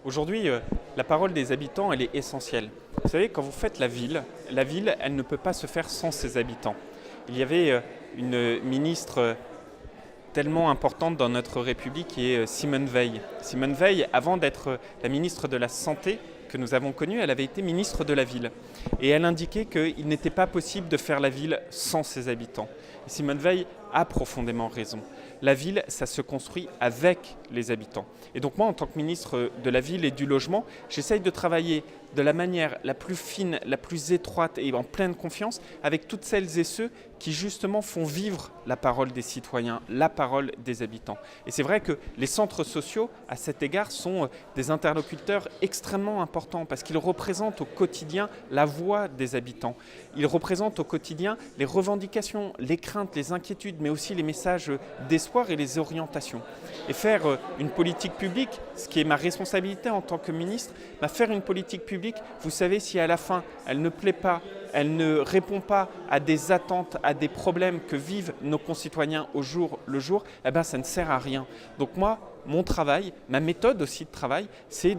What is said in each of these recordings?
Aujourd'hui, la parole des habitants, elle est essentielle. Vous savez, quand vous faites la ville, elle ne peut pas se faire sans ses habitants. Il y avait une ministre tellement importante dans notre République qui est Simone Veil. Simone Veil, avant d'être la ministre de la Santé que nous avons connue, elle avait été ministre de la Ville. Et elle indiquait qu'il n'était pas possible de faire la ville sans ses habitants. Et Simone Veil a profondément raison. La ville, ça se construit avec les habitants. Et donc moi, en tant que ministre de la Ville et du Logement, j'essaye de travailler de la manière la plus fine, la plus étroite et en pleine confiance avec toutes celles et ceux qui justement font vivre la parole des citoyens, la parole des habitants. Et c'est vrai que les centres sociaux, à cet égard, sont des interlocuteurs extrêmement importants parce qu'ils représentent au quotidien la voix des habitants. Ils représentent au quotidien les revendications, les craintes, les inquiétudes, mais aussi les messages d'espoir et les orientations. Et faire une politique publique, ce qui est ma responsabilité en tant que ministre, faire une politique publique, vous savez, si à la fin elle ne plaît pas, elle ne répond pas à des attentes, à des problèmes que vivent nos concitoyens au jour le jour, ça ne sert à rien. Donc moi, mon travail, ma méthode aussi de travail, c'est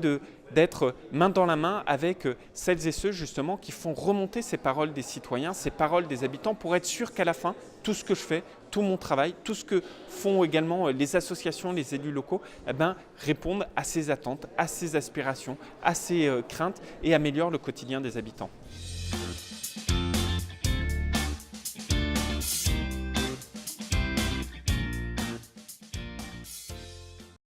d'être main dans la main avec celles et ceux justement qui font remonter ces paroles des citoyens, ces paroles des habitants pour être sûr qu'à la fin, tout ce que je fais, tout mon travail, tout ce que font également les associations, les élus locaux, répondent à ces attentes, à ces aspirations, à ces craintes et améliorent le quotidien des habitants.